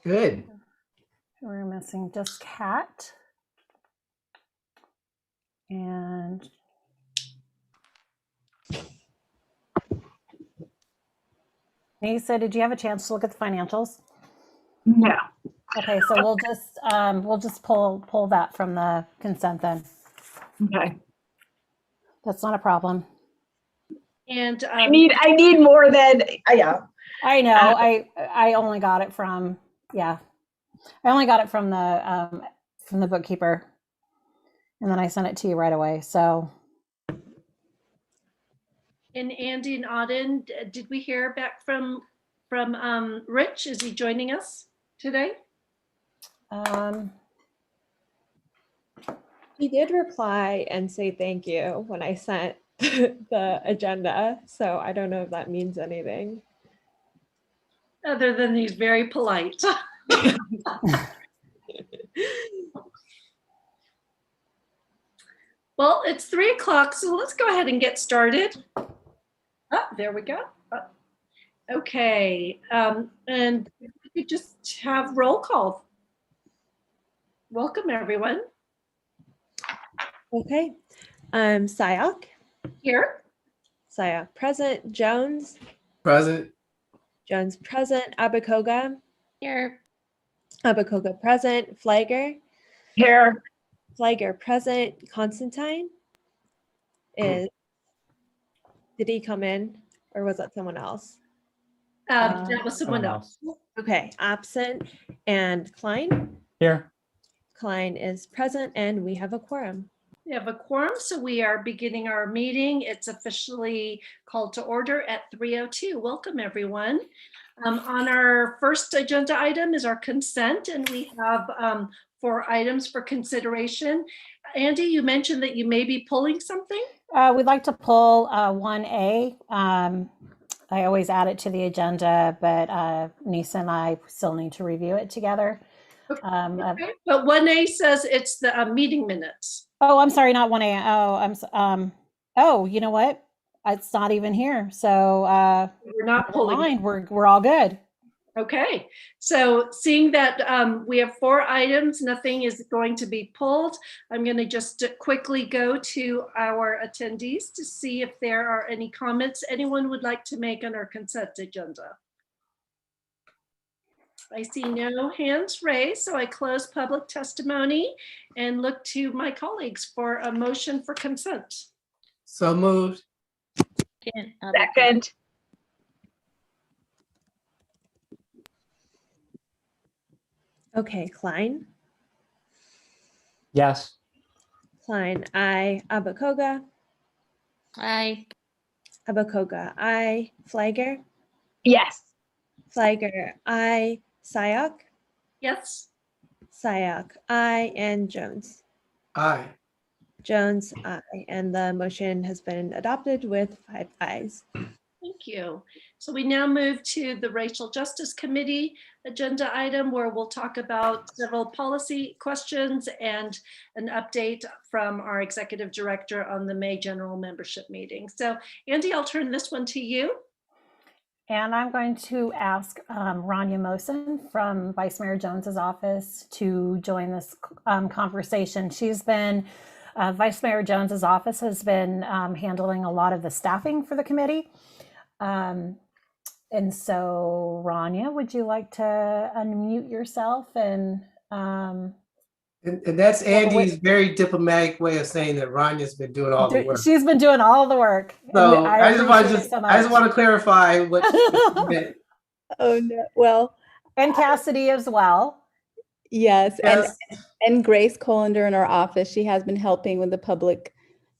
Good. We're missing just Kat. And Nisa, did you have a chance to look at the financials? No. Okay, so we'll just pull that from the consent then. Okay. That's not a problem. And I need more than yeah. I know. I only got it from I only got it from the bookkeeper, and then I sent it to you right away. So. And Andy and Auden, did we hear back from Rich? Is he joining us today? He did reply and say thank you when I sent the agenda, so I don't know if that means anything. Other than he's very polite. Well, it's 3 o'clock, so let's go ahead and get started. Oh, there we go. Okay, and we could just have roll call. Welcome, everyone. Okay. Sayak. Here. Sayak present. Jones. Present. Jones present. Abakoga. Here. Abakoga present. Flagger. Here. Flagger present. Constantine is. Did he come in, or was that someone else? That was someone else. Okay, absent. And Klein. Here. Klein is present, and we have a quorum. We have a quorum, so we are beginning our meeting. It's officially called to order at 3:02. Welcome, everyone. On our first agenda item is our consent, and we have 4 items for consideration. Andy, you mentioned that you may be pulling something. We'd like to pull 1A. I always add it to the agenda, but Nisa and I still need to review it together. Okay. But 1A says it's the meeting minutes. Oh, I'm sorry, not 1A. Oh, you know what? It's not even here. So We're not pulling. fine. We're all good. Okay, so seeing that we have 4 items, nothing is going to be pulled. I'm going to just quickly go to our attendees to see if there are any comments anyone would like to make on our consent agenda. I see no hands raised, so I close public testimony and look to my colleagues for a motion for consent. So moved. Second. Okay, Klein. Yes. Klein, aye. Abakoga. Aye. Abakoga, aye. Flagger. Yes. Flagger, aye. Sayak. Yes. Sayak, aye. And Jones. Aye. Jones, aye. And the motion has been adopted with 5 ayes. Thank you. So we now move to the Racial Justice Committee agenda item where we'll talk about several policy questions and an update from our executive director on the May general membership meeting. So Andy, I'll turn this one to you. And I'm going to ask Rania Mosen from Vice Mayor Jones's office to join this conversation. She's been, Vice Mayor Jones's office has been handling a lot of the staffing for the committee. And so, Rania, would you like to unmute yourself and that's Andy's very diplomatic way of saying that Ranya's been doing all the work. She's been doing all the work. So I just want to clarify what she meant. Oh no. Well, and Cassidy as well. Yes, Yes. And Grace Colander in our office, she has been helping with the public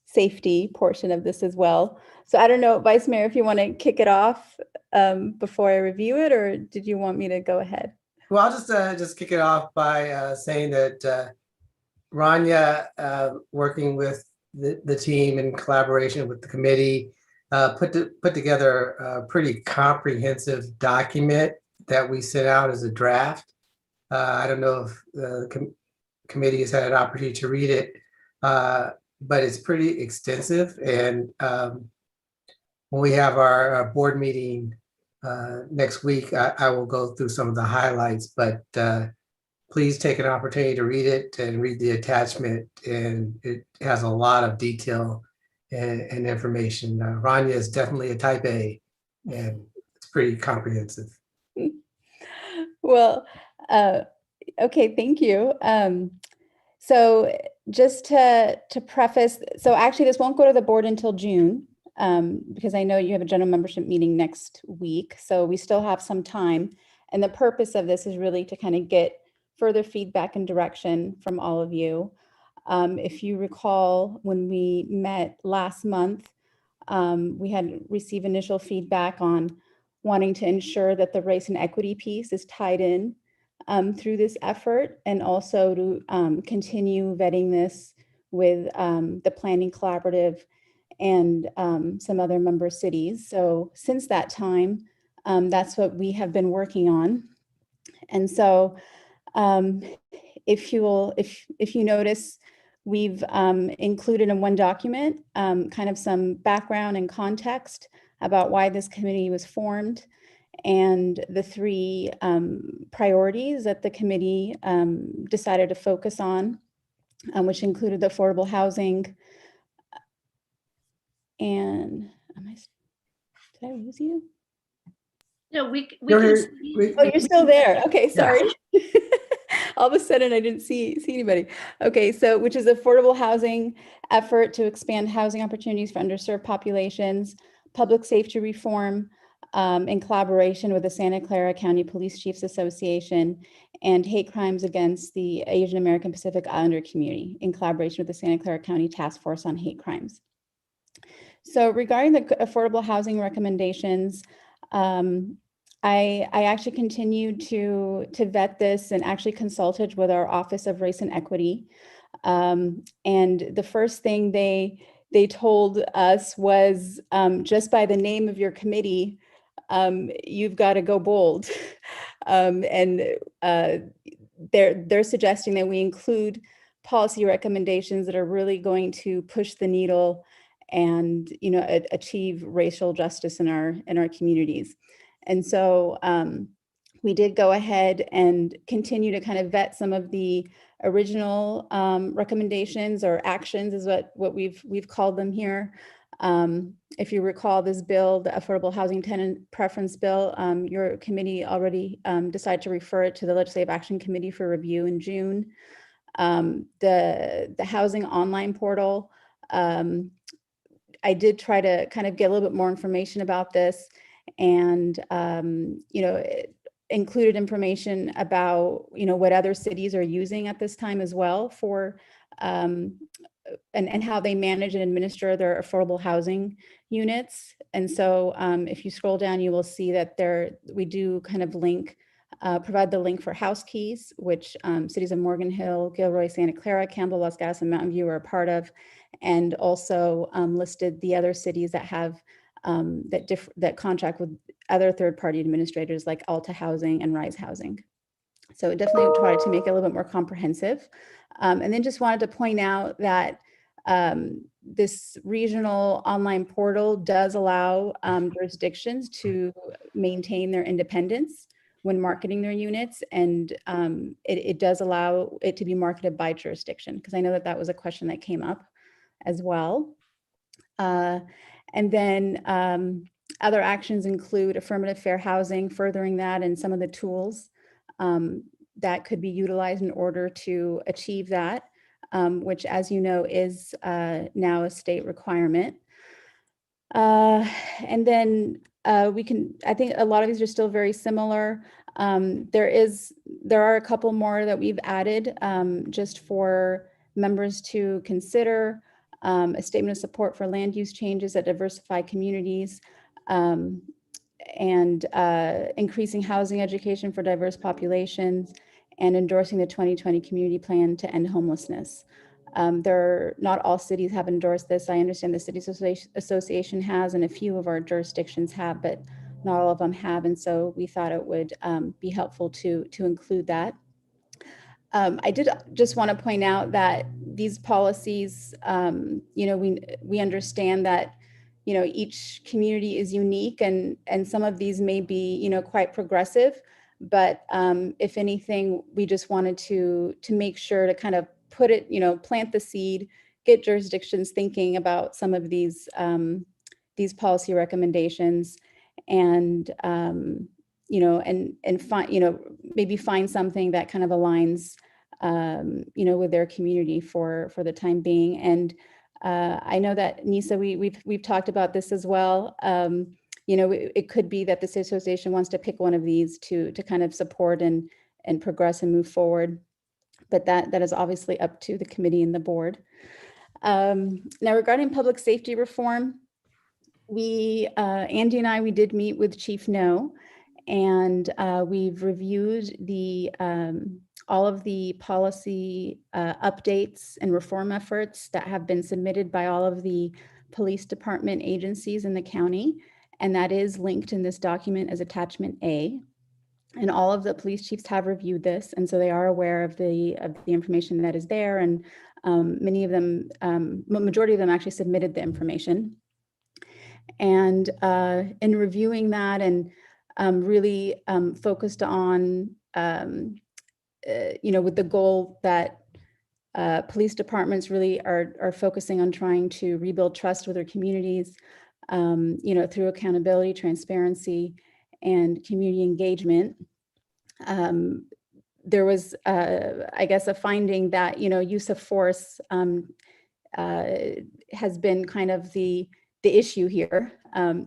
safety portion of this as well. So I don't know, Vice Mayor, if you want to kick it off before I review it, or did you want me to go ahead? Well, I'll just kick it off by saying that Rania, working with the team in collaboration with the committee, put together a pretty comprehensive document that we sent out as a draft. I don't know if the committee has had an opportunity to read it, but it's pretty extensive. And when we have our board meeting next week, I will go through some of the highlights, but please take an opportunity to read it and read the attachment. And it has a lot of detail and information. Rania is definitely a type A, and it's pretty comprehensive. Well, okay, thank you. So just to preface, so actually this won't go to the board until June, because I know you have a general membership meeting next week, so we still have some time. And the purpose of this is really to kind of get further feedback and direction from all of you. If you recall, when we met last month, we had received initial feedback on wanting to ensure that the race and equity piece is tied in through this effort, and also to continue vetting this with the Planning Collaborative and some other member cities. So since that time, that's what we have been working on. And so if you notice, we've included in one document kind of some background and context about why this committee was formed, and the three priorities that the committee decided to focus on, which included the affordable housing. And did I lose you? No, we You're can here. see. Oh, you're still there. Okay, sorry. All of a sudden, I didn't see anybody. Okay, so which is affordable housing effort to expand housing opportunities for underserved populations, public safety reform in collaboration with the Santa Clara County Police Chiefs Association, and hate crimes against the Asian American Pacific Islander community in collaboration with the Santa Clara County Task Force on Hate Crimes. So regarding the affordable housing recommendations, I actually continued to vet this and actually consulted with our Office of Race and Equity. And the first thing they told us was, just by the name of your committee, you've got to go bold. And they're suggesting that we include policy recommendations that are really going to push the needle and achieve racial justice in our communities. And so we did go ahead and continue to kind of vet some of the original recommendations or actions is what we've called them here. If you recall this bill, the Affordable Housing Tenant Preference Bill, your committee already decided to refer it to the Legislative Action Committee for review in June. The Housing Online Portal, I did try to kind of get a little bit more information about this, and it included information about what other cities are using at this time as well for and how they manage and administer their affordable housing units. And so if you scroll down, you will see that we do kind of provide the link for house keys, which cities of Morgan Hill, Gilroy, Santa Clara, Campbell, Los Gatos, and Mountain View are a part of, and also listed the other cities that have that contract with other third-party administrators like Alta Housing and Rise Housing. So it definitely tried to make it a little bit more comprehensive. And then just wanted to point out that this regional online portal does allow jurisdictions to maintain their independence when marketing their units, and it does allow it to be marketed by jurisdiction, because I know that was a question that came up as well. And then other actions include affirmative fair housing, furthering that, and some of the tools that could be utilized in order to achieve that, which, as you know, is now a state requirement. And then I think a lot of these are still very similar. There are a couple more that we've added just for members to consider. A statement of support for land use changes that diversify communities, and increasing housing education for diverse populations, and endorsing the 2020 community plan to end homelessness. Not all cities have endorsed this. I understand the Cities Association has, and a few of our jurisdictions have, but not all of them have. And so we thought it would be helpful to include that. I did just want to point out that these policies, we understand that each community is unique, and some of these may be, quite progressive. But if anything, we just wanted to make sure to kind of put it, plant the seed, get jurisdictions thinking about some of these policy recommendations, and and find, maybe find something that kind of aligns, with their community for the time being. And I know that, Nisa, we've talked about this as well. It could be that the City Association wants to pick one of these to kind of support and progress and move forward. But that is obviously up to the committee and the board. Now, regarding public safety reform, Andy and we did meet with Chief No, and we've reviewed all of the policy updates and reform efforts that have been submitted by all of the police department agencies in the county. And that is linked in this document as attachment A. And all of the police chiefs have reviewed this, and so they are aware of the information that is there. And many of them, majority of them actually submitted the information. And in reviewing that and really focused on, with the goal that police departments really are focusing on trying to rebuild trust with their communities, through accountability, transparency, and community engagement. There was, I guess, a finding that, use of force has been kind of the issue here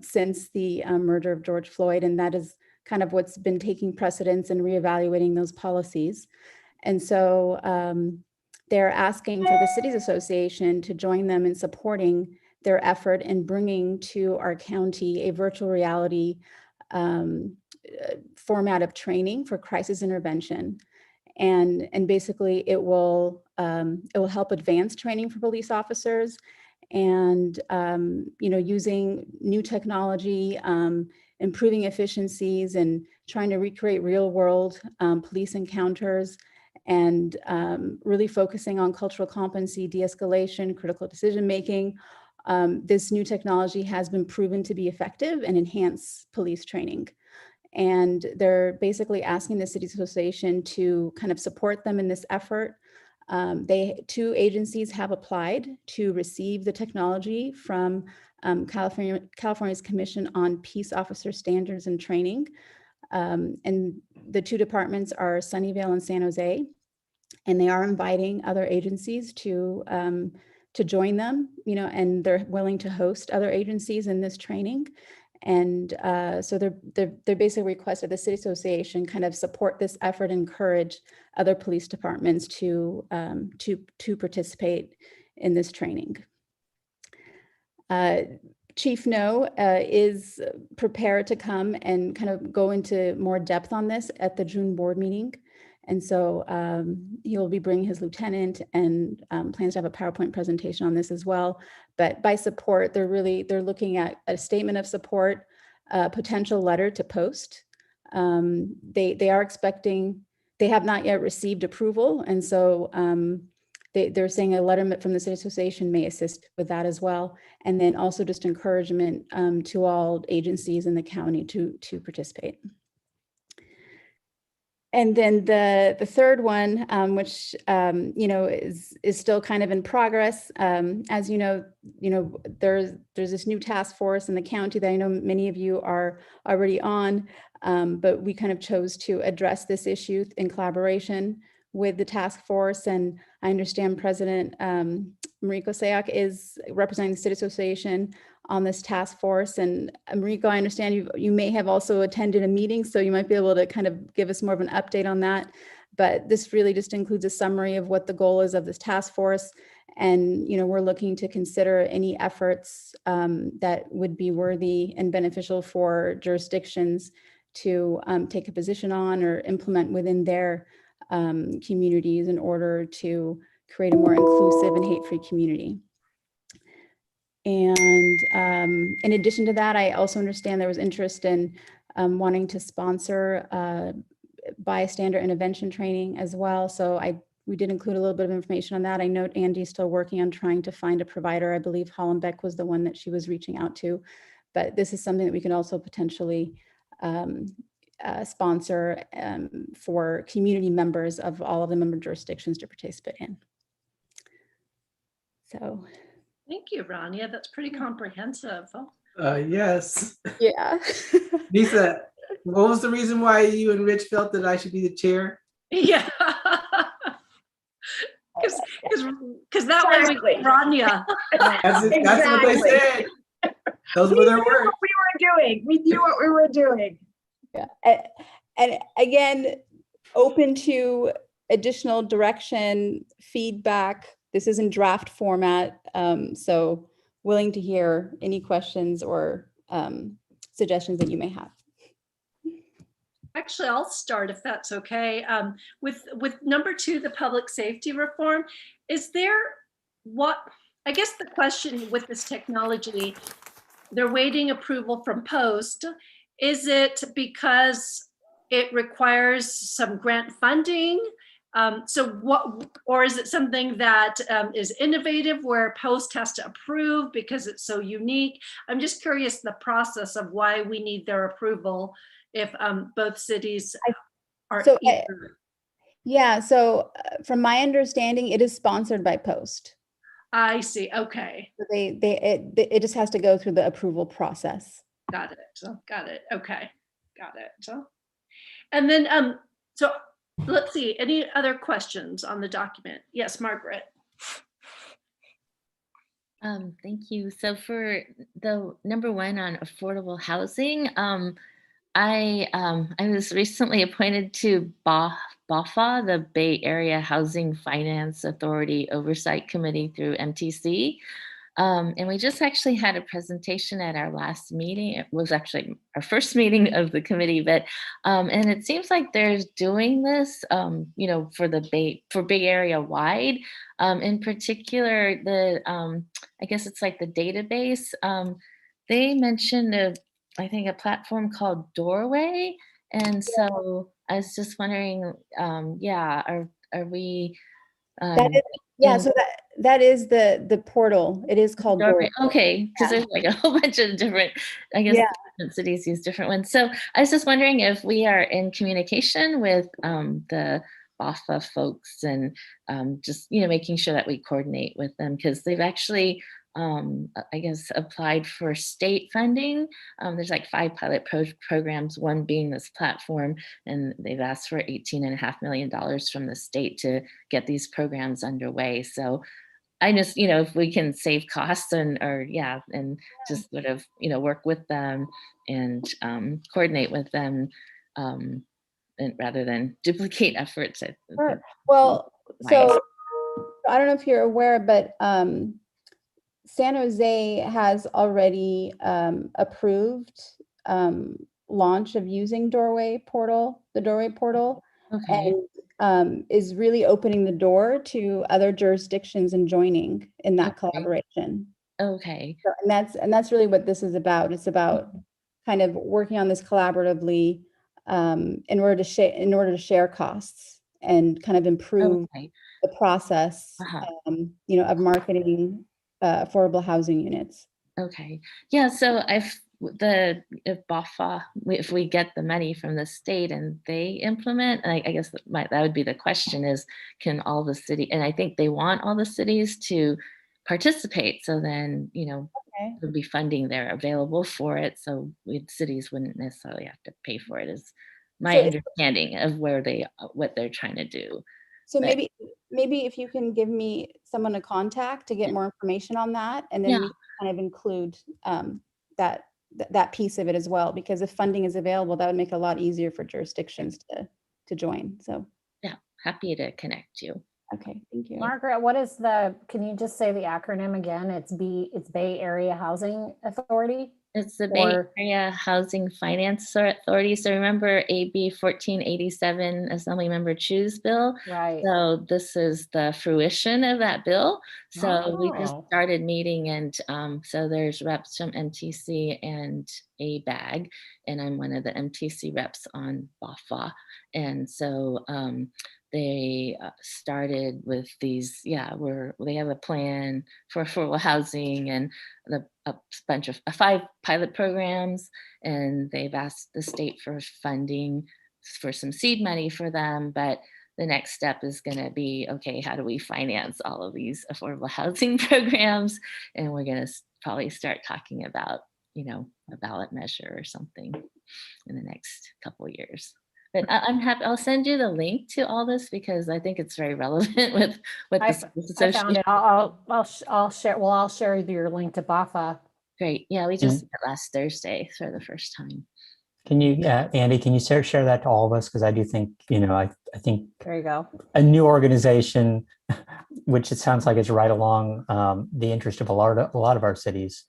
since the murder of George Floyd, and that is kind of what's been taking precedence and reevaluating those policies. And so they're asking for the Cities Association to join them in supporting their effort in bringing to our county a virtual reality format of training for crisis intervention. And basically it will help advance training for police officers, and using new technology, improving efficiencies, and trying to recreate real world police encounters, and really focusing on cultural competency, de-escalation, critical decision making. This new technology has been proven to be effective and enhance police training. And they're basically asking the Cities Association to kind of support them in this effort. Two agencies have applied to receive the technology from California's Commission on Peace Officer Standards and Training. And the two departments are Sunnyvale and San Jose, and they are inviting other agencies to join them, and they're willing to host other agencies in this training. And so they're basically requested the City Association kind of support this effort, encourage other police departments to participate in this training. Chief No is prepared to come and kind of go into more depth on this at the June board meeting. And so he'll be bringing his lieutenant, and plans to have a PowerPoint presentation on this as well. But by support, they're looking at a statement of support, a potential letter to post. They are expecting, they have not yet received approval. And so they're saying a letter from the City Association may assist with that as well. And then also just encouragement to all agencies in the county to participate. And then the third one, which is still kind of in progress. As you know, there's this new task force in the county that I know many of you are already on, but we kind of chose to address this issue in collaboration with the task force. And I understand President Mariko Sayak is representing the City Association on this task force. And Mariko, I understand you may have also attended a meeting, so you might be able to kind of give us more of an update on that. But this really just includes a summary of what the goal is of this task force. And we're looking to consider any efforts that would be worthy and beneficial for jurisdictions to take a position on or implement within their communities in order to create a more inclusive and hate-free community. And in addition to that, I also understand there was interest in wanting to sponsor bystander intervention training as well. So I we did include a little bit of information on that. I know Angie's still working on trying to find a provider. I believe Hollenbeck was the one that she was reaching out to, but this is something that we can also potentially sponsor for community members of all of the member jurisdictions to participate in. So, Thank you, Rania. That's pretty comprehensive. Yes. yeah. Lisa, what was the reason why you and Rich felt that I should be the chair? Yeah. Because that way we Exactly. get Rania. That's what they Exactly. said. Those were their words. What we were doing. We knew what we were doing. Yeah. And again, open to additional direction, feedback. This is in draft format. So willing to hear any questions or suggestions that you may have. Actually, I'll start if that's okay. With number 2, the public safety reform, is there I guess the question with this technology, they're waiting approval from Post. Is it because it requires some grant funding? Or is it something that is innovative where Post has to approve because it's so unique? I'm just curious the process of why we need their approval if both cities are So, eager. Yeah, so from my understanding, it is sponsored by Post. I see. Okay. So it just has to go through the approval process. Got it. Got it. Okay. Got it. And then, so let's see, any other questions on the document? Yes, Margaret. Thank you. So for the number 1 on affordable housing, I was recently appointed to BAFA, the Bay Area Housing Finance Authority Oversight Committee through MTC. And we just actually had a presentation at our last meeting. It was actually our first meeting of the committee, but and it seems like they're doing this, for Bay Area wide. In particular, I guess it's like the database. They mentioned I think a platform called Doorway, and so I was just wondering, are we? So that is the portal. It is called Doorway. Okay, because there's like a whole bunch of different, I guess different cities use different ones. So I was just wondering if we are in communication with the BAFA folks and just, making sure that we coordinate with them, because they've actually, I guess, applied for state funding. There's like 5 pilot programs, one being this platform, and they've asked for $18.5 million from the state to get these programs underway. So I just, if we can save costs and just sort of, work with them and coordinate with them, and rather than duplicate efforts. Sure. Well, so I don't know if you're aware, but San Jose has already approved launch of using the Doorway portal, Okay. and is really opening the door to other jurisdictions and joining in that Okay. collaboration. Okay. So, and that's really what this is about. It's about kind of working on this collaboratively in order to share costs and kind of improve Okay. the process, of marketing affordable housing units. Okay. Yeah. So if BAFA, if we get the money from the state and they implement, I guess that would be the question is, can all the city, and I think they want all the cities to participate. So then, there'll be funding there available for it. So cities wouldn't necessarily have to pay for it, is my understanding of what they're trying to do. So maybe if you can give me someone to contact to get more information on that, and then we can kind of include that piece of it as well, because if funding is available, that would make it a lot easier for jurisdictions to join. So yeah, happy to connect you. Okay, thank you. Margaret, can you just say the acronym again? It's Bay Area Housing Authority? It's the Bay Area Housing Finance Authority. So remember AB 1487 Assemblymember Chu's bill? Right. So this is the fruition of that bill. So we just started meeting, and so there's reps from MTC and ABAG, and I'm one of the MTC reps on BAFA. And so they started with these, they have a plan for affordable housing and a bunch of 5 pilot programs, and they've asked the state for funding for some seed money for them. But the next step is going to be, okay, how do we finance all of these affordable housing programs? And we're going to probably start talking about, a ballot measure or something in the next couple of years. But I'm happy, I'll send you the link to all this because I think it's very relevant with what I the I found it. I'll share. Well, I'll share your link to BAFA. Great. Yeah, we just met last Thursday for the first time. Can you, Andy, can you share that to all of us? Because I do think, I think There you go. a new organization, which it sounds like is right along the interest of a lot of our cities.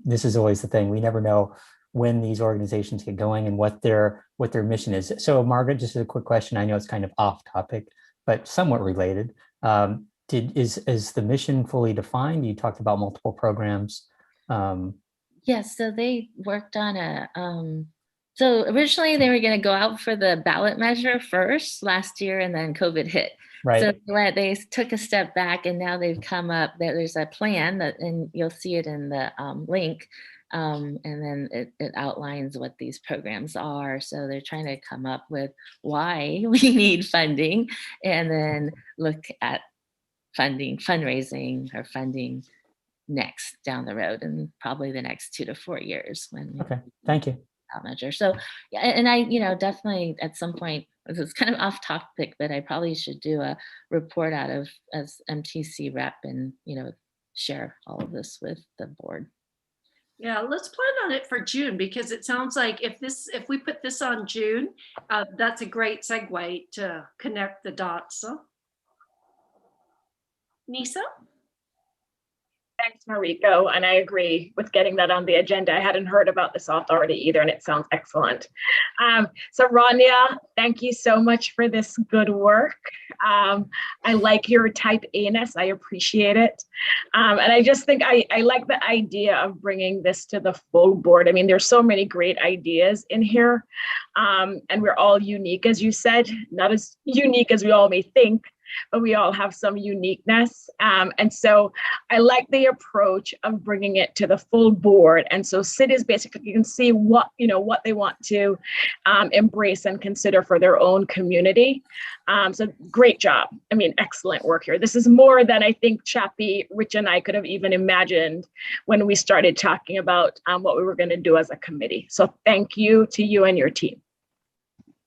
This is always the thing. We never know when these organizations get going and what their mission is. So Margaret, just a quick question. I know it's kind of off topic, but somewhat related. Is the mission fully defined? You talked about multiple programs. Yes, so they worked on so originally they were going to go out for the ballot measure first last year, and then COVID hit. Right. So they took a step back, and now they've come up, there's a plan and you'll see it in the link. And then it outlines what these programs are. So they're trying to come up with why we need funding, and then look at fundraising or funding next down the road, and probably the next 2 to 4 years when Okay, thank you. Measure. So yeah, and I definitely at some point, it's kind of off topic, but I probably should do a report out of as MTC rep and share all of this with the board. Yeah, let's plan on it for June, because it sounds like if we put this on June, that's a great segue to connect the dots. So. Nisa? Thanks, Mariko. And I agree with getting that on the agenda. I hadn't heard about this authority either, and it sounds excellent. So Rania, thank you so much for this good work. I like your type A-ness. I appreciate it. And I just think I like the idea of bringing this to the full board. I mean, there's so many great ideas in here. And we're all unique, as you said, not as unique as we all may think, but we all have some uniqueness. And so I like the approach of bringing it to the full board. And so cities basically can see what they want to embrace and consider for their own community. So great job. I mean, excellent work here. This is more than I think Chappie, Rich, and I could have even imagined when we started talking about what we were going to do as a committee. So thank you to you and your team.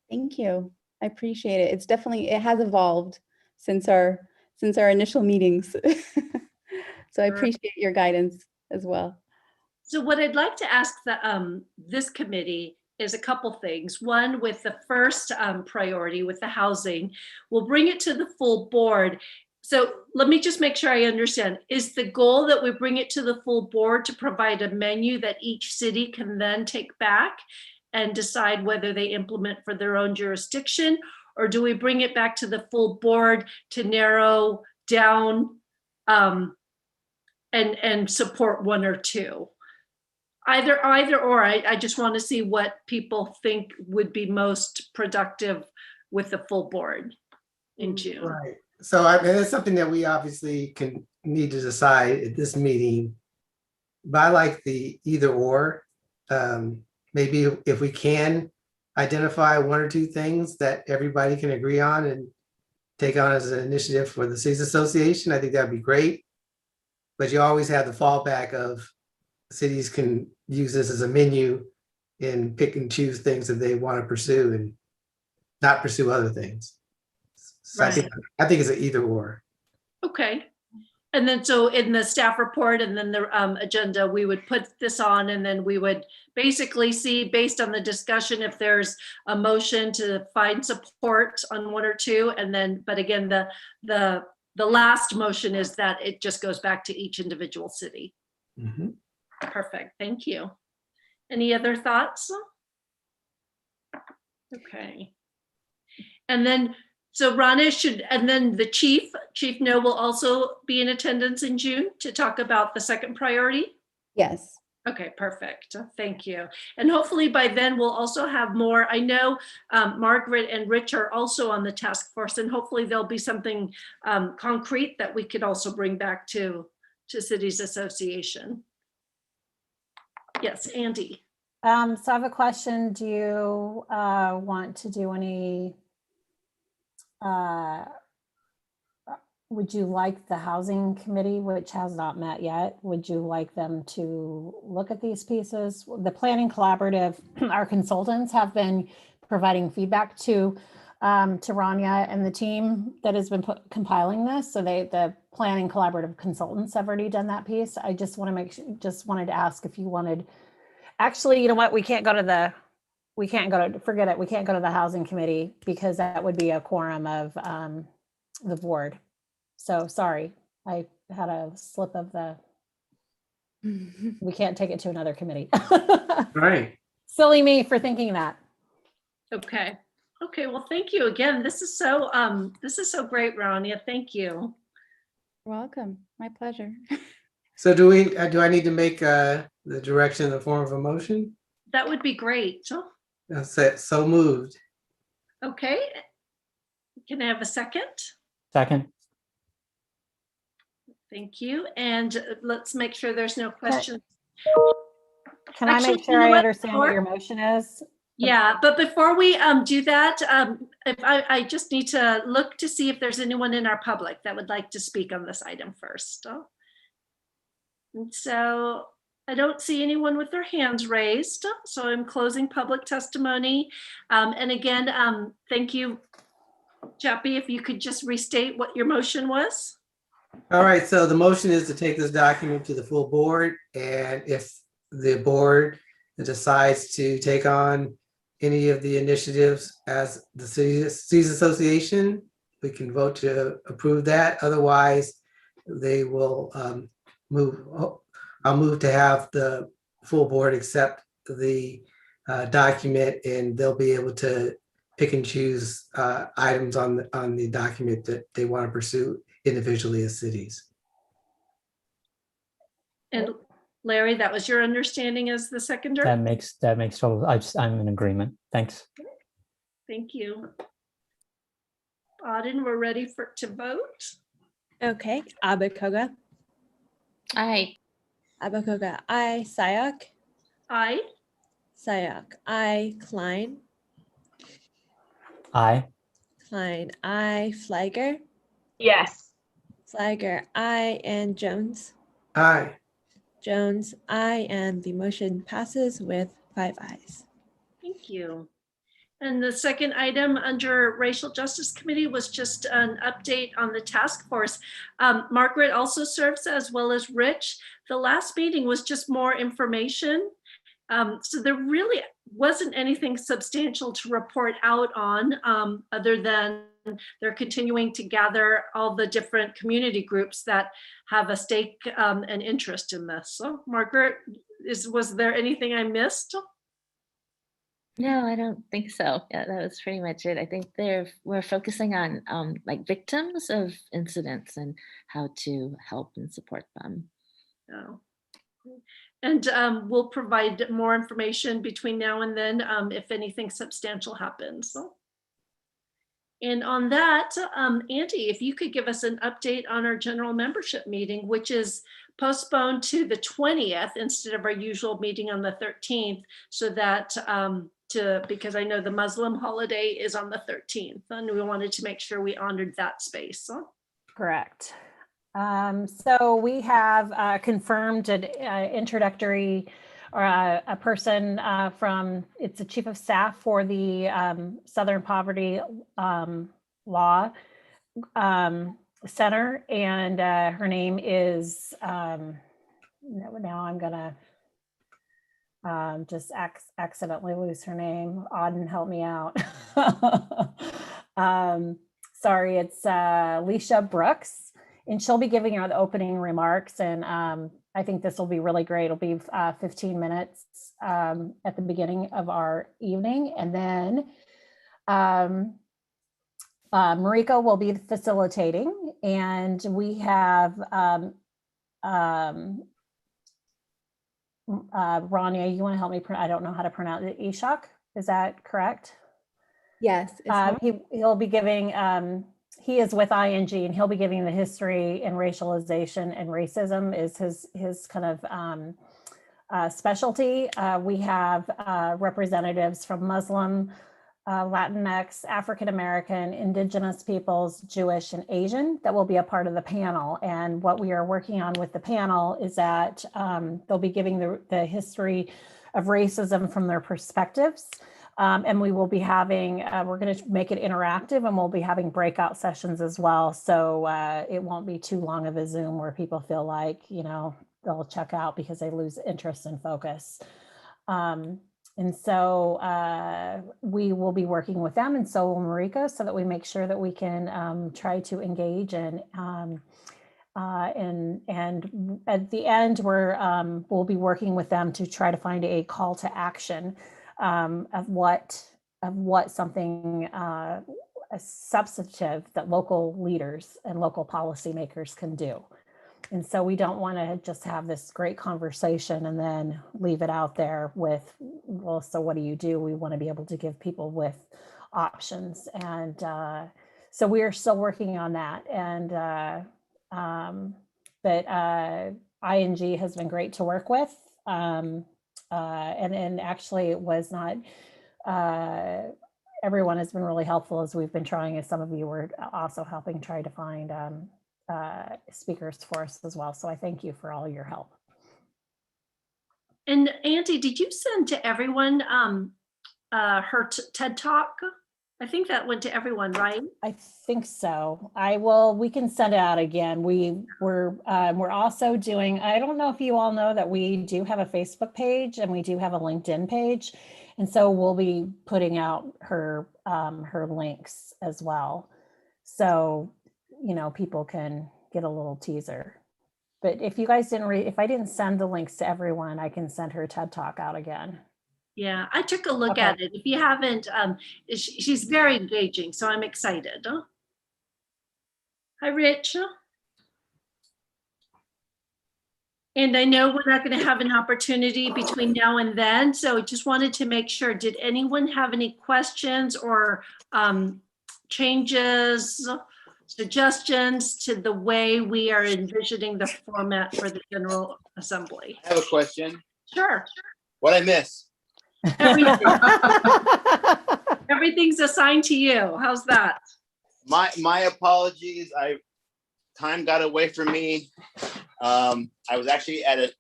Thank you. I appreciate it. It has evolved since our initial meetings. So I appreciate your guidance as well. So what I'd like to ask this committee is a couple things. One, with the first priority with the housing, we'll bring it to the full board. So let me just make sure I understand. Is the goal that we bring it to the full board to provide a menu that each city can then take back and decide whether they implement for their own jurisdiction? Or do we bring it back to the full board to narrow down and support one or two? Either or. I just want to see what people think would be most productive with the full board in June. Right. So I mean, it's something that we obviously need to decide at this meeting. But I like the either or. Maybe if we can identify 1 or 2 things that everybody can agree on and take on as an initiative for the Cities Association, I think that'd be great. But you always have the fallback of cities can use this as a menu and pick and choose things that they want to pursue and not pursue other things. So Right. I think it's an either or. Okay. And then so in the staff report and then the agenda, we would put this on, and then we would basically see based on the discussion if there's a motion to find support on 1 or 2. And then, but again, the last motion is that it just goes back to each individual city. Mhm. Perfect. Thank you. Any other thoughts? Okay. And then, so Rana and then the Chief No will also be in attendance in June to talk about the second priority. Yes. Okay, perfect. Thank you. And hopefully by then we'll also have more. I know Margaret and Rich are also on the task force, and hopefully there'll be something concrete that we could also bring back to Cities Association. Yes, Andy. So I have a question. Do you want to do any, would you like the housing committee, which has not met yet, would you like them to look at these pieces? The planning collaborative, our consultants have been providing feedback to Rania and the team that has been compiling this. So the planning collaborative consultants have already done that piece. I just want to wanted to ask if you wanted, actually, you know what, forget it. We can't go to the housing committee because that would be a quorum of the board. So sorry, I had a slip of we can't take it to another committee. Right. Silly me for thinking that. Okay. Okay, well, thank you again. This is so great, Rania. Thank you. You're welcome. My pleasure. So do I need to make the direction in the form of a motion? That would be great. That's it. So moved. Okay. Can I have a second? Second. Thank you. And let's make sure there's no questions. Can I Actually, make sure you know I what? understand what your motion is? Yeah, but before we do that, if I just need to look to see if there's anyone in our public that would like to speak on this item first. And so I don't see anyone with their hands raised, so I'm closing public testimony. And again, thank you, Chappie, if you could just restate what your motion was. All right, so the motion is to take this document to the full board, and if the board decides to take on any of the initiatives as the Cities Association, we can vote to approve that. Otherwise, they will I'll move to have the full board accept the document, and they'll be able to pick and choose items on the document that they want to pursue individually as cities. And Larry, that was your understanding as the seconder? That makes total, I'm in agreement. Thanks. Thank you. Auden, we're ready to vote. Okay, Abakoga, Aye. Abakoga, I, Sayak, Aye. Sayak, I, Klein, Aye. Klein, I, Flagger, Yes. Flagger, I, and Jones, Aye. Jones, I, and the motion passes with 5 ayes. Thank you. And the second item under Racial Justice Committee was just an update on the task force. Margaret also serves as well as Rich. The last meeting was just more information. So there really wasn't anything substantial to report out on other than they're continuing to gather all the different community groups that have a stake and interest in this. So Margaret, was there anything I missed? No, I don't think so. Yeah, that was pretty much it. I think we're focusing on like victims of incidents and how to help and support them. No. And we'll provide more information between now and then if anything substantial happens. And on that, Andy, if you could give us an update on our general membership meeting, which is postponed to the 20th instead of our usual meeting on the 13th, so that because I know the Muslim holiday is on the 13th, and we wanted to make sure we honored that space. Correct. So we have confirmed an introductory or a person from, it's a chief of staff for the Southern Poverty Law Center, and her name is, now I'm gonna just accidentally lose her name. Auden, help me out. Sorry, it's Leisha Brooks, and she'll be giving her the opening remarks, and I think this will be really great. It'll be 15 minutes at the beginning of our evening, and then Mariko will be facilitating, and we have Rania, you want to help me? I don't know how to pronounce it. Ishak, is that correct? Yes. Ismail? He'll be giving, he is with ING and he'll be giving the history and racialization and racism is his kind of specialty. We have representatives from Muslim, Latinx, African American, Indigenous peoples, Jewish, and Asian that will be a part of the panel. And what we are working on with the panel is that they'll be giving the history of racism from their perspectives. And we will be having, we're going to make it interactive and we'll be having breakout sessions as well. So it won't be too long of a Zoom where people feel like, you know, they'll check out because they lose interest and focus. And so we will be working with them, and so will Mariko, so that we make sure that we can try to engage and at the end we'll be working with them to try to find a call to action of what something substantive that local leaders and local policymakers can do. And so we don't want to just have this great conversation and then leave it out there with, well, so what do you do? We want to be able to give people with options. And so we are still working on that. And but ING has been great to work with. And actually it was not, everyone has been really helpful as we've been trying, as some of you were also helping try to find speakers for us as well. So I thank you for all your help. And Auntie, did you send to everyone her TED Talk? I think that went to everyone, right? I think so. We can send it out again. We're also doing, I don't know if you all know that we do have a Facebook page and we do have a LinkedIn page. And so we'll be putting out her links as well. So, you know, people can get a little teaser. But if you guys didn't if I didn't send the links to everyone, I can send her TED Talk out again. Yeah, I took a look Okay. at it. If you haven't, she's very engaging, so I'm excited. Hi, Rich. And I know we're not going to have an opportunity between now and then, so just wanted to make sure, did anyone have any questions or changes, suggestions to the way we are envisioning the format for the General Assembly? I have a question. Sure. What I miss? Everything's assigned to you. How's that? My apologies. Time got away from me. I was actually at an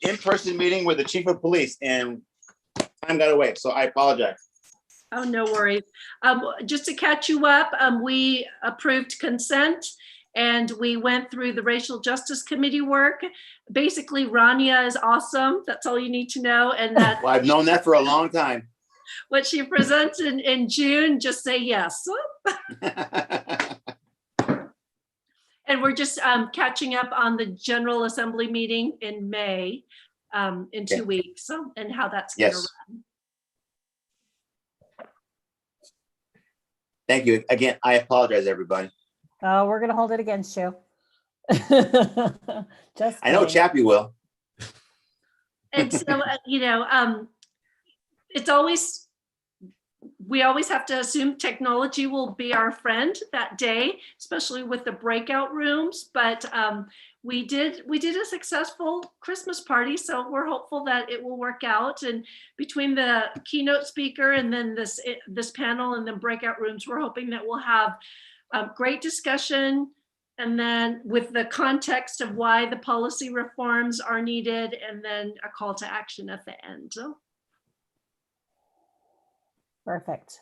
in-person meeting with the chief of police and time got away. So I apologize. Oh, no worries. Just to catch you up, we approved consent and we went through the Racial Justice Committee work. Basically, Rania is awesome. That's all you need to know. And that Well, I've known that for a long time. what she presents in June, just say yes. And we're just catching up on the General Assembly meeting in May in 2 weeks, and how that's going to Yes. run. Thank you. Again, I apologize, everybody. Oh, we're going to hold it against you. Just I know kidding. Chappie will. And so, it's always, we always have to assume technology will be our friend that day, especially with the breakout rooms. But we did a successful Christmas party, so we're hopeful that it will work out. And between the keynote speaker and then this panel and then breakout rooms, we're hoping that we'll have great discussion. And then with the context of why the policy reforms are needed, and then a call to action at the end. Perfect.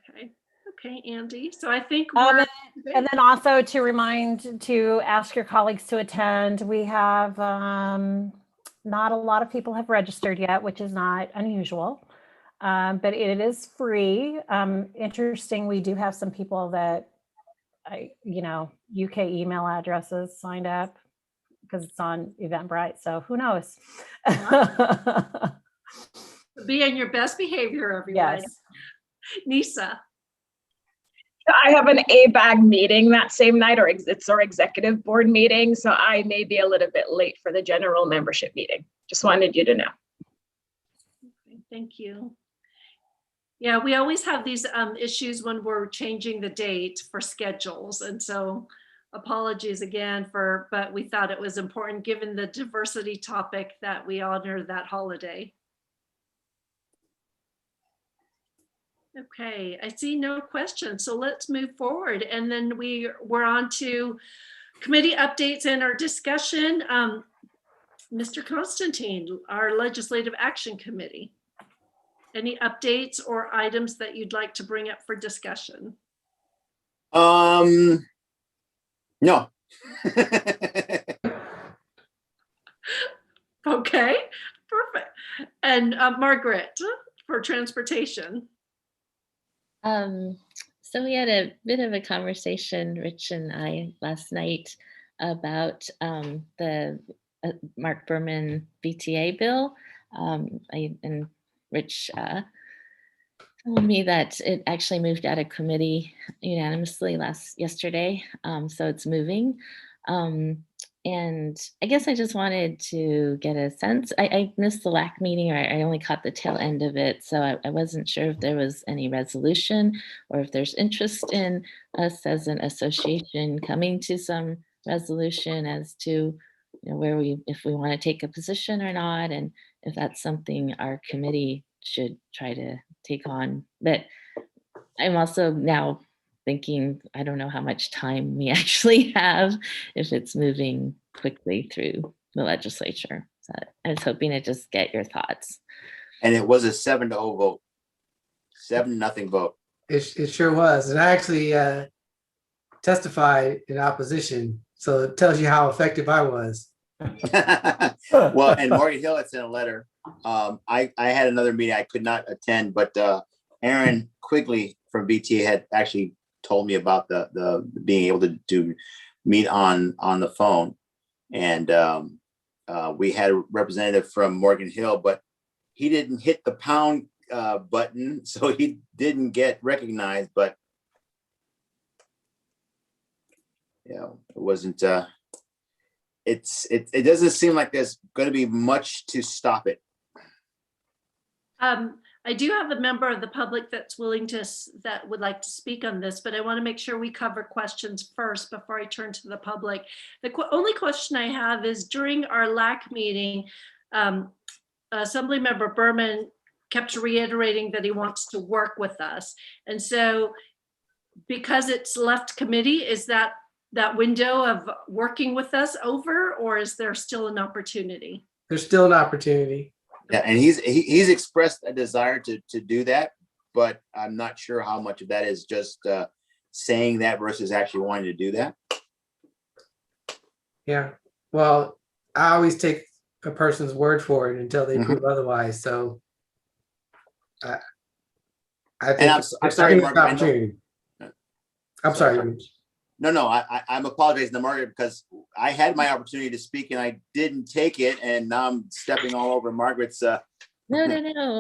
Okay, Andy. So I think And then also to ask your colleagues to attend. We have not a lot of people have registered yet, which is not unusual, but it is free. Interesting, we do have some people that UK email addresses signed up because it's on Eventbrite. So who knows? be on your best behavior, everyone. Yes. Nisa. I have an ABAG meeting that same night, or it's our executive board meeting, so I may be a little bit late for the general membership meeting. Just wanted you to know. Okay, thank you. Yeah, we always have these issues when we're changing the date for schedules. And so apologies again but we thought it was important, given the diversity topic, that we honor that holiday. Okay, I see no questions, so let's move forward. And then we're on to committee updates and our discussion. Mr. Constantine, our Legislative Action Committee. Any updates or items that you'd like to bring up for discussion? No. Okay, perfect. And Margaret, for transportation. So we had a bit of a conversation, Rich and I, last night about the Mark Berman VTA bill. And Rich told me that it actually moved out of committee unanimously yesterday. So it's moving. And I guess I just wanted to get a sense. I missed the LAC meeting, or I only caught the tail end of it. So I wasn't sure if there was any resolution or if there's interest in us as an association coming to some resolution as to if we want to take a position or not, and if that's something our committee should try to take on. But I'm also now thinking, I don't know how much time we actually have if it's moving quickly through the legislature. So I was hoping to just get your thoughts. And it was a 7-0 vote. 7-0 vote. It sure was. And I actually testified in opposition. So it tells you how effective I was. Well, and Morgan Hill had sent a letter. I had another meeting I could not attend, but Aaron Quigley from BTA had actually told me about the being able to meet on the phone. And we had a representative from Morgan Hill, but he didn't hit the pound button, so he didn't get recognized. But it wasn't. It doesn't seem like there's going to be much to stop it. I do have a member of the public that would like to speak on this, but I want to make sure we cover questions first before I turn to the public. The only question I have is, during our LAC meeting, Assemblymember Berman kept reiterating that he wants to work with us. And so because it's left committee, is that window of working with us over, or is there still an opportunity? There's still an opportunity. Yeah, and he's expressed a desire to do that, but I'm not sure how much of that is just saying that versus actually wanting to do that. Yeah. Well, I always take a person's word for it until they prove otherwise. So I think And I'm sorry, it's an Margaret, I know- opportunity. I'm sorry. Rich. No, I'm apologizing to Margaret because I had my opportunity to speak and I didn't take it, and now I'm stepping all over Margaret's No.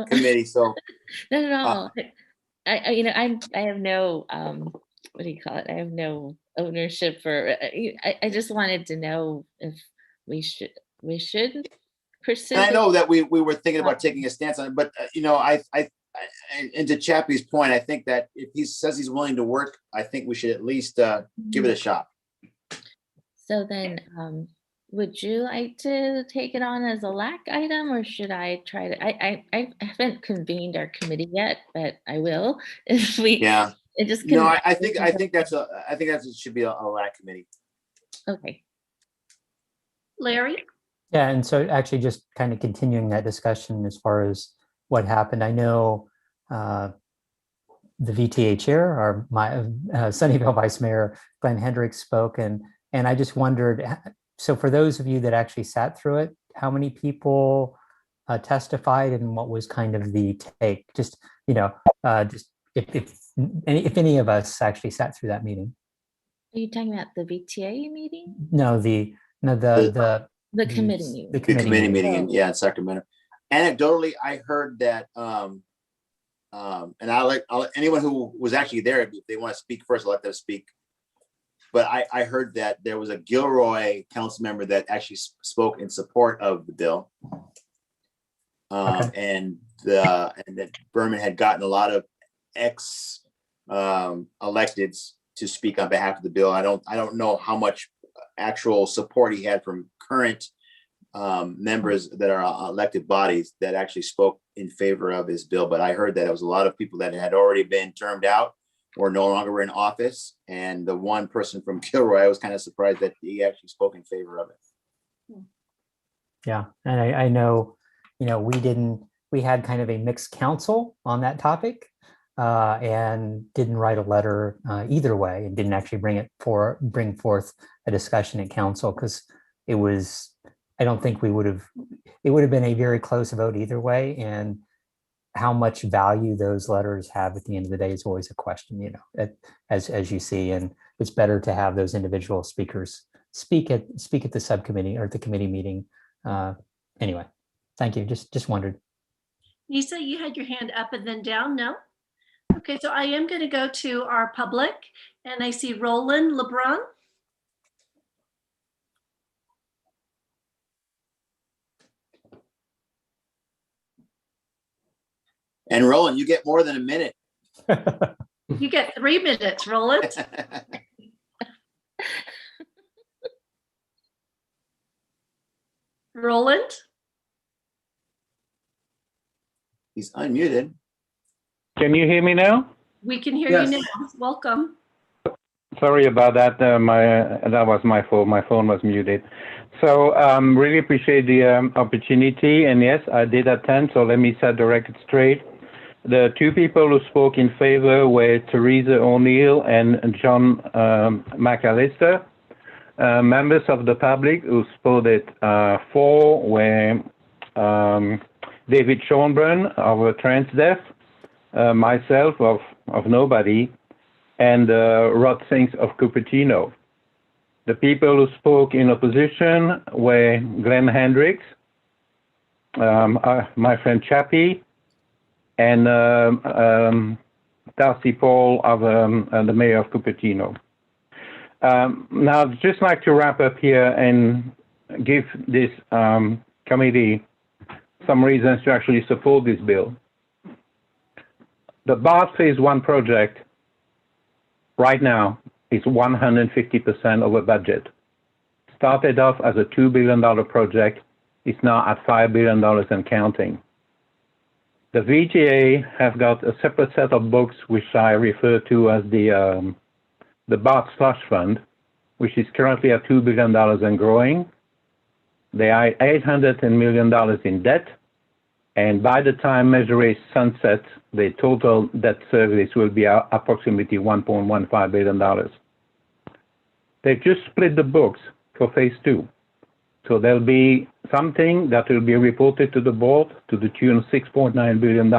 committee. So Not at all. I have no what do you call it? I have no ownership for. I just wanted to know if we should pursue. and I know that we were thinking about taking a stance on it, but and to Chappie's point, I think that if he says he's willing to work, I think we should at least give it a shot. So then, would you like to take it on as a LAC item, or should I try to? I haven't convened our committee yet, but I will if we. Yeah. It just. No, I think that should be a LAC committee. Okay. Larry? Yeah, and so actually just kind of continuing that discussion as far as what happened. I know the VTA chair, or my Sunnyvale Vice Mayor Glenn Hendricks spoke, and I just wondered, so for those of you that actually sat through it, how many people testified, and what was kind of the take? Just just if any of us actually sat through that meeting. Are you talking about the VTA meeting? No, the committee meeting. The committee meeting in Sacramento. Anecdotally, I heard that And I'll let anyone who was actually there, if they want to speak first, I'll let them speak. But I heard that there was a Gilroy council member that actually spoke in support of the bill. Okay. And that Berman had gotten a lot of electeds to speak on behalf of the bill. I don't know how much actual support he had from current members that are elected bodies that actually spoke in favor of his bill. But I heard that it was a lot of people that had already been termed out or no longer in office. And the one person from Gilroy, I was kind of surprised that he actually spoke in favor of it. Yeah, and I know, we had kind of a mixed council on that topic, and didn't write a letter either way, and didn't actually bring forth a discussion at council, because I don't think it would have been a very close vote either way. And how much value those letters have at the end of the day is always a question, as you see. And it's better to have those individual speakers speak at the subcommittee or the committee meeting. Anyway, thank you. Just wondered. Nisa, you had your hand up and then down, no? Okay, so I am going to go to our public, and I see Roland LeBron. And Roland, you get more than a minute. You get 3 minutes, Roland. Roland? He's unmuted. Can you hear me now? We can hear Yes. you now. Welcome. Sorry about that. That was my fault. My phone was muted. So really appreciate the opportunity. And yes, I did attend. So let me set the record straight. The two people who spoke in favor were Teresa O'Neill and John McAllister. Members of the public who voted for were David Schonbrun of Transdev, myself of Nobody, and Rod Sinks of Cupertino. The people who spoke in opposition were Glenn Hendricks, my friend Chappie, and Darcy Paul of the mayor of Cupertino. Now, I'd just like to wrap up here and give this committee some reasons to actually support this bill. The BART Phase 1 project right now is 150% over budget. Started off as a $2 billion project, it's now at $5 billion and counting. The VTA have got a separate set of books, which I refer to as the BART Slush Fund, which is currently at $2 billion and growing. They are $800 million in debt, and by the time Measure A sunsets, the total debt service will be approximately $1.15 billion. They've just split the books for Phase 2. So there'll be something that will be reported to the board to the tune of $6.9 billion,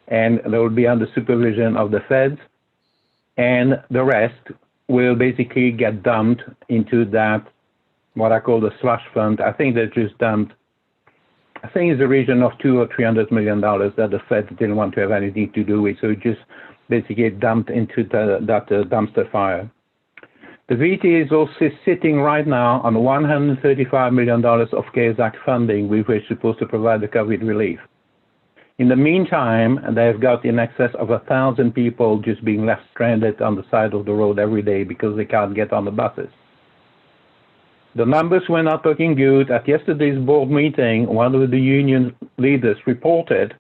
and they will be under supervision of the feds, and the rest will basically get dumped into that, what I call the slush fund. I think they just dumped, I think it's a region of $200 or $300 million that the feds didn't want to have anything to do with, so it just basically dumped into that dumpster fire. The VT is also sitting right now on $135 million of CARES Act funding, which we're supposed to provide the COVID relief. In the meantime, they've got in excess of 1,000 people just being left stranded on the side of the road every day because they can't get on the buses. The numbers were not looking good. At yesterday's board meeting, one of the union leaders reported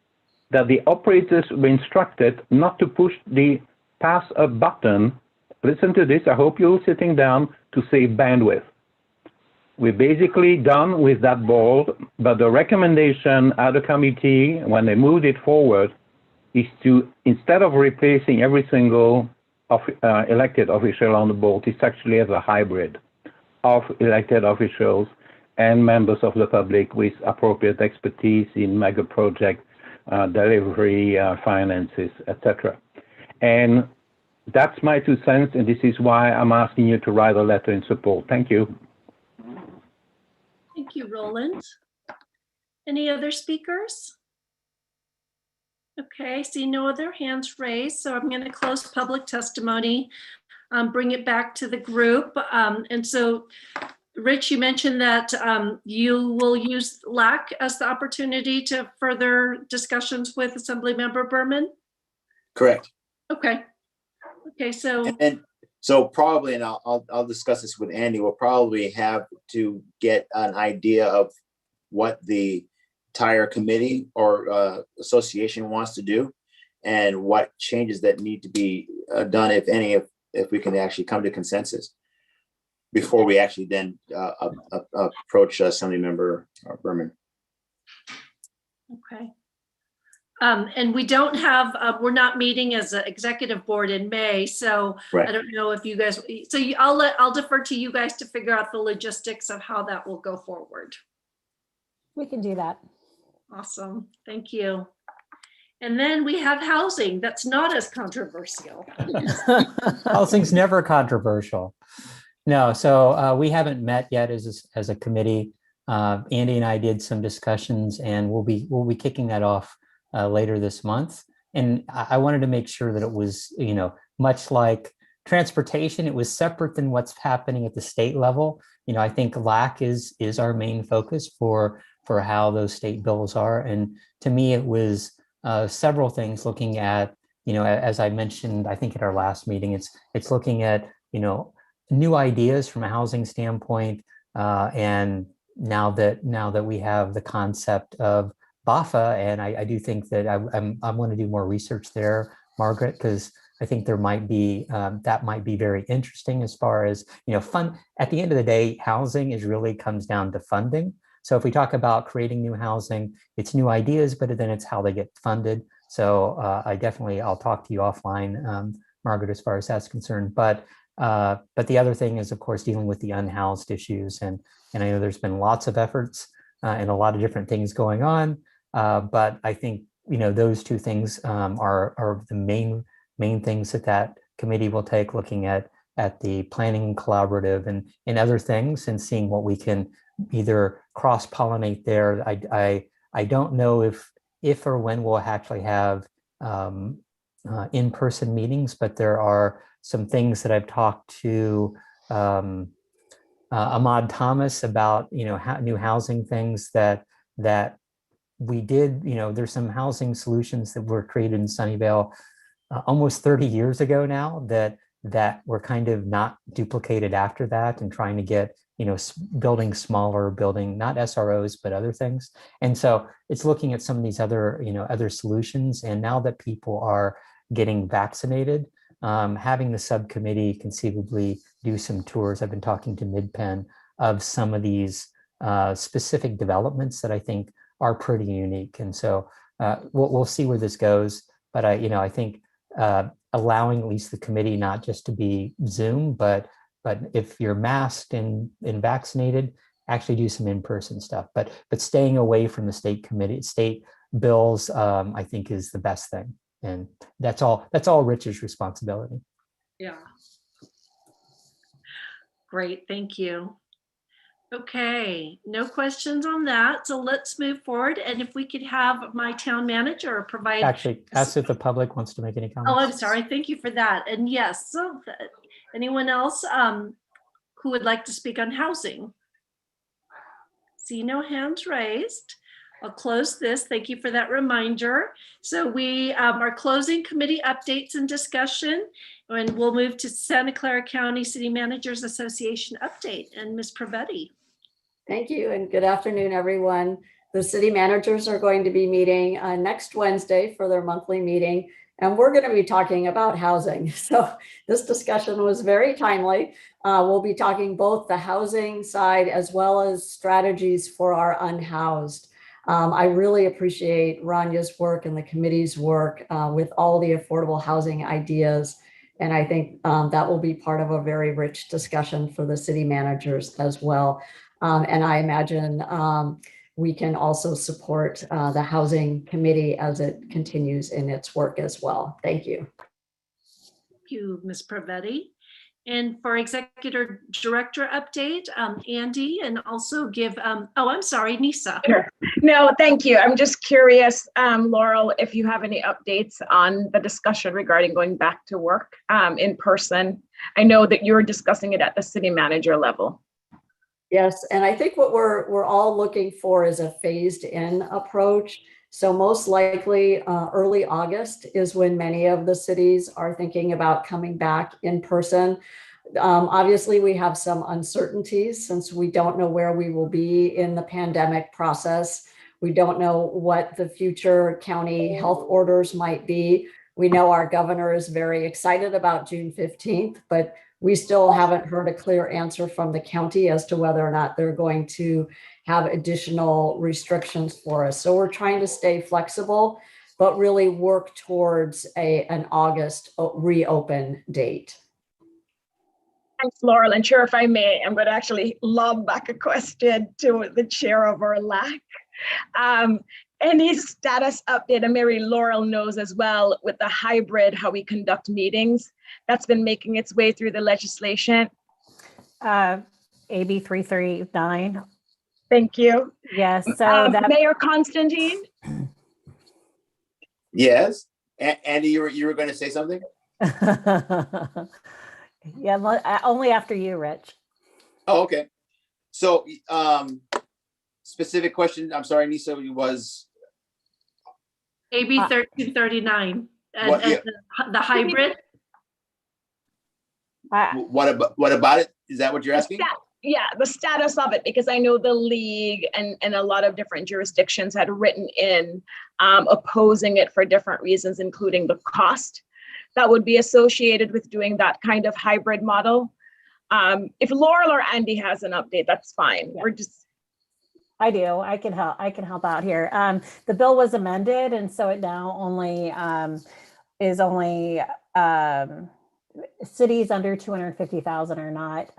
that the operators were instructed not to push the pass a button. Listen to this, I hope you're sitting down, to save bandwidth. We're basically done with that board, but the recommendation at the committee, when they moved it forward, is to, instead of replacing every single elected official on the board, it's actually as a hybrid of elected officials and members of the public with appropriate expertise in mega project delivery, finances, etc. And that's my 2 cents, and this is why I'm asking you to write a letter in support. Thank you. Thank you, Roland. Any other speakers? Okay, see no other hands raised, so I'm going to close public testimony, bring it back to the group. And so, Rich, you mentioned that you will use LAC as the opportunity to further discussions with Assemblymember Berman? Correct. Okay. Okay, so, And so probably, and I'll discuss this with Andy, we'll probably have to get an idea of what the entire committee or association wants to do and what changes that need to be done, if any, if we can actually come to consensus before we actually then approach Assemblymember Berman. okay. And we don't have, we're not meeting as an executive board in May, so Right. I don't know if you guys, so I'll defer to you guys to figure out the logistics of how that will go forward. We can do that. Awesome, thank you. And then we have housing, that's not as controversial. Housing's never controversial. No, so we haven't met yet as a committee. Andy and I did some discussions, and we'll be kicking that off later this month. And I wanted to make sure that it was, much like transportation, it was separate than what's happening at the state level. I think LAC is our main focus for how those state bills are. And to me, it was several things looking at, as I mentioned, I think at our last meeting, it's looking at, new ideas from a housing standpoint. And now that we have the concept of BAFA, and I do think that I want to do more research there, Margaret, because I think there might be, that might be very interesting as far as, fund. At the end of the day, housing really comes down to funding. So if we talk about creating new housing, it's new ideas, but then it's how they get funded. So I'll talk to you offline, Margaret, as far as that's concerned. But the other thing is, of course, dealing with the unhoused issues. And I know there's been lots of efforts and a lot of different things going on. But I think, those two things are the main things that committee will take, looking at the planning collaborative and other things, and seeing what we can either cross-pollinate there. I don't know if or when we'll actually have in-person meetings, but there are some things that I've talked to Ahmad Thomas about, new housing things that we did. There's some housing solutions that were created in Sunnyvale almost 30 years ago now that were kind of not duplicated after that, and trying to get, building smaller, building not SROs, but other things. And so it's looking at some of these other, other solutions. And now that people are getting vaccinated, having the subcommittee conceivably do some tours. I've been talking to MidPen of some of these specific developments that I think are pretty unique. And so we'll see where this goes. But I think allowing at least the committee not just to be Zoom, but if you're masked and vaccinated, actually do some in-person stuff. But staying away from the state bills, I think is the best thing. And that's all Rich's responsibility. Yeah. Great, thank you. Okay, no questions on that. So let's move forward. And if we could have my town manager provide. Actually, ask if the public wants to make any comments. Oh, I'm sorry. Thank you for that. And yes, so anyone else who would like to speak on housing? See no hands raised. I'll close this. Thank you for that reminder. So we are closing committee updates and discussion, and we'll move to Santa Clara County City Managers Association update. And Ms. Pravetti. Thank you, and good afternoon, everyone. The city managers are going to be meeting next Wednesday for their monthly meeting, and we're going to be talking about housing. So this discussion was very timely. We'll be talking both the housing side as well as strategies for our unhoused. I really appreciate Ranya's work and the committee's work with all the affordable housing ideas. And I think that will be part of a very rich discussion for the city managers as well. And I imagine we can also support the housing committee as it continues in its work as well. Thank you. Thank you, Ms. Pravetti. And for executive director update, Andy, and also give, oh, I'm sorry, Nisa. Sure. No, thank you. I'm just curious, Laurel, if you have any updates on the discussion regarding going back to work in person. I know that you're discussing it at the city manager level. Yes, and I think what we're all looking for is a phased in approach. So most likely early August is when many of the cities are thinking about coming back in person. Obviously, we have some uncertainties since we don't know where we will be in the pandemic process. We don't know what the future county health orders might be. We know our governor is very excited about June 15th, but we still haven't heard a clear answer from the county as to whether or not they're going to have additional restrictions for us. So we're trying to stay flexible, but really work towards an August reopen date. Thanks, Laurel. And Chair, if I may, I'm going to actually lob back a question to the chair of our LAC. Any status update, and Mary Laurel knows as well, with the hybrid, how we conduct meetings, that's been making its way through the legislation? AB 339. Thank you. Yes, so that Mayor Constantine? Yes. Andy, you were going to say something? yeah, only after you, Rich. Oh, okay. So, specific question, I'm sorry, Nisa, was AB 1339, What- and yeah. the hybrid. what about it? Is that what you're asking? Yeah, the status of it, because I know the league and a lot of different jurisdictions had written in opposing it for different reasons, including the cost that would be associated with doing that kind of hybrid model. If Laurel or Andy has an update, that's fine. Yeah. We're just I do. I can help out here. The bill was amended, and so it now only is only cities under 250,000 are not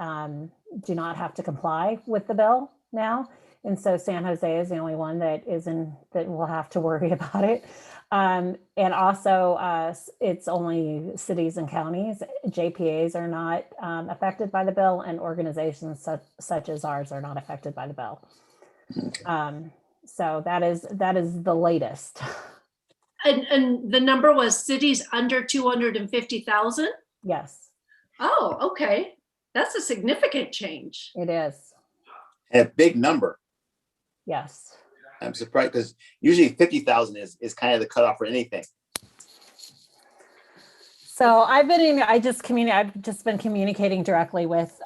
do not have to comply with the bill now, and so San Jose is the only one that will have to worry about it. And also, it's only cities and counties. JPAs are not affected by the bill, and organizations such as ours are not affected by the bill. So that is the latest. And the number was cities under 250,000? Yes, Oh, okay. That's a significant change. it is. And a big number. Yes. I'm surprised because usually 50,000 is kind of the cutoff for anything. So I've just been communicating directly with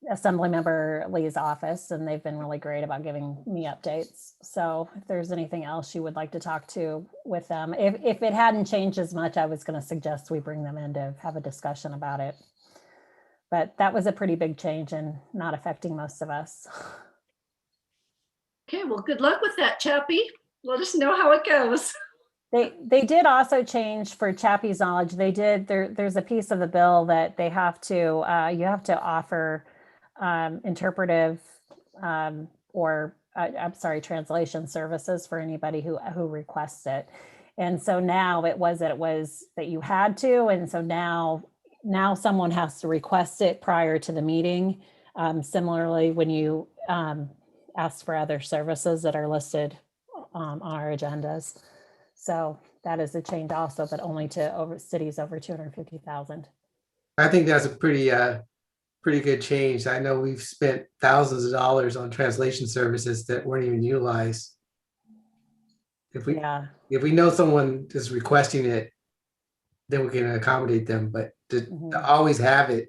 Assemblymember Lee's office, and they've been really great about giving me updates. So if there's anything else you would like to talk to with them, if it hadn't changed as much, I was going to suggest we bring them in to have a discussion about it. But that was a pretty big change and not affecting most of us. Okay, well, good luck with that, Chappie. Let us know how it goes. They did also change, for Chappie's knowledge, there's a piece of the bill that they have to, you have to offer interpretive translation services for anybody who requests it. And so now it was that you had to, and so now someone has to request it prior to the meeting. Similarly, when you ask for other services that are listed on our agendas. So that is a change also, but only to cities over 250,000. I think that's a pretty good change. I know we've spent thousands of dollars on translation services that weren't even utilized. If we know someone is requesting it, then we can accommodate them. But to always have it,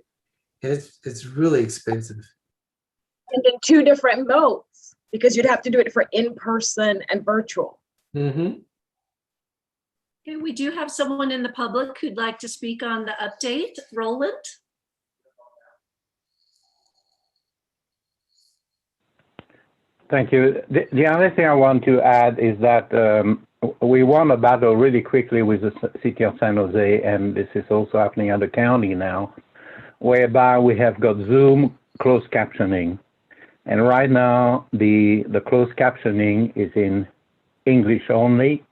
and it's really expensive. and in two different modes, because you'd have to do it for in-person and virtual. Mm-hmm. Okay, we do have someone in the public who'd like to speak on the update. Roland? Thank you. The other thing I want to add is that we won a battle really quickly with the city of San Jose, and this is also happening at the county now, whereby we have got Zoom closed captioning. And right now, the closed captioning is in English only.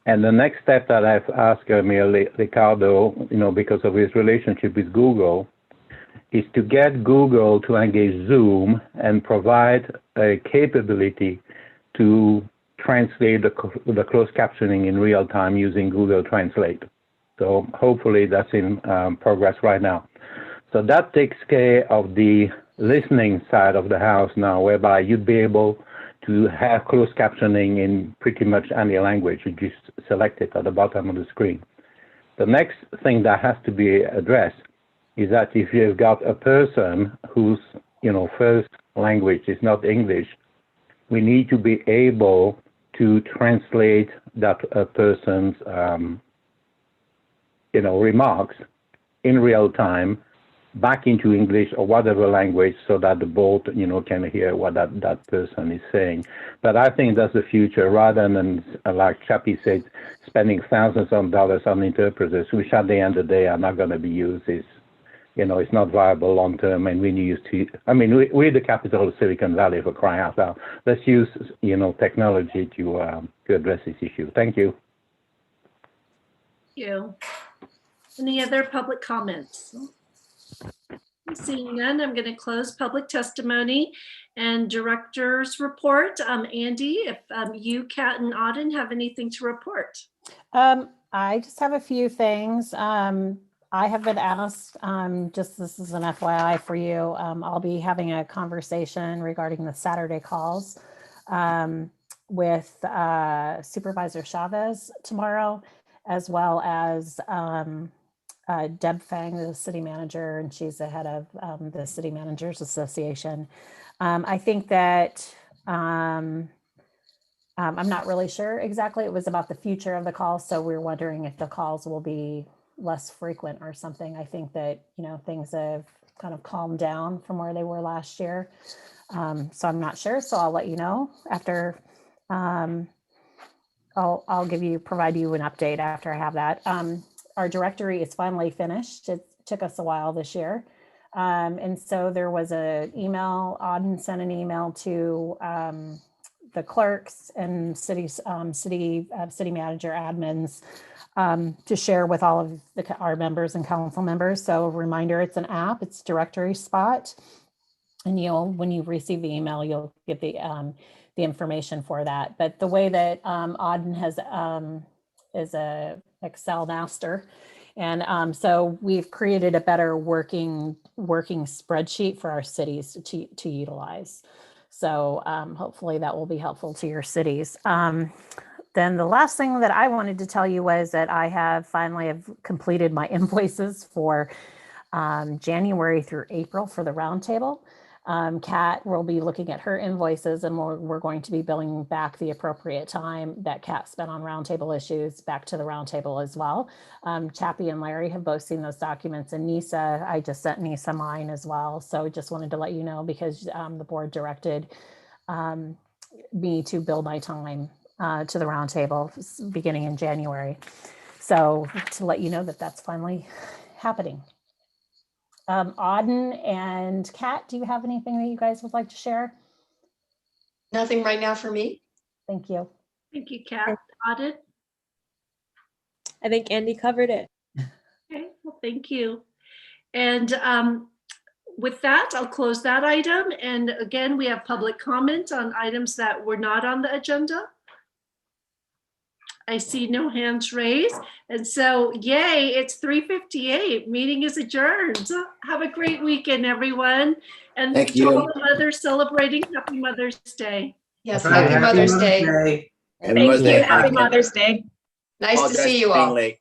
And the next step that I've asked Emil Ricardo, because of his relationship with Google, is to get Google to engage Zoom and provide a capability to translate the closed captioning in real time using Google Translate. So hopefully that's in progress right now. So that takes care of the listening side of the house now, whereby you'd be able to have closed captioning in pretty much any language. You just select it at the bottom of the screen. The next thing that has to be addressed is that if you've got a person whose first language is not English, we need to be able to translate that person's remarks in real time back into English or whatever language, so that the boat can hear what that person is saying. But I think that's the future, rather than, like Chappie said, spending thousands of dollars on interpreters, which at the end of the day are not going to be used. It's not viable long term, and we need to. We're the capital of Silicon Valley, for crying out loud. Let's use technology to address this issue. Thank you. Thank you. Any other public comments? Seeing none, I'm going to close public testimony and director's report. Andy, if you, Kat, and Auden have anything to report. I just have a few things. I have been asked, just this is an FYI for you, I'll be having a conversation regarding the Saturday calls with Supervisor Chavez tomorrow, as well as Deb Fang, the city manager, and she's the head of the City Managers Association. I think that I'm not really sure exactly. It was about the future of the calls, so we're wondering if the calls will be less frequent or something. I think that things have kind of calmed down from where they were last year, so I'm not sure. So I'll let you know after. I'll provide you an update after I have that. Our directory is finally finished. It took us a while this year. And so there was an email, Auden sent an email to the clerks and city manager admins to share with all of our members and council members. So a reminder, it's an app, it's Directory Spot. And when you receive the email, you'll get the information for that. But the way that Auden is a Excel master. And so we've created a better working spreadsheet for our cities to utilize. So hopefully that will be helpful to your cities. Then the last thing that I wanted to tell you was that I have finally completed my invoices for January through April for the roundtable. Kat will be looking at her invoices, and we're going to be billing back the appropriate time that Kat spent on roundtable issues back to the roundtable as well. Chappie and Larry have both seen those documents, and Nisa, I just sent Nisa mine as well. So just wanted to let you know, because the board directed me to bill my time to the roundtable beginning in January. So to let you know that that's finally happening. Auden and Kat, do you have anything that you guys would like to share? Nothing right now for me. Thank you. Thank you, Kat. Auden? I think Andy covered it. Okay, well, thank you. And with that, I'll close that item. And again, we have public comment on items that were not on the agenda. I see no hands raised. And so, yay, it's 3:58. Meeting is adjourned. Have a great weekend, everyone. And Thank to you. all the mothers celebrating, Happy Mother's Day. Yes, All right, happy Mother's Day. Happy Thank Mother's you. Day. Happy Mother's Day. Nice to Apologize see you for being all. late.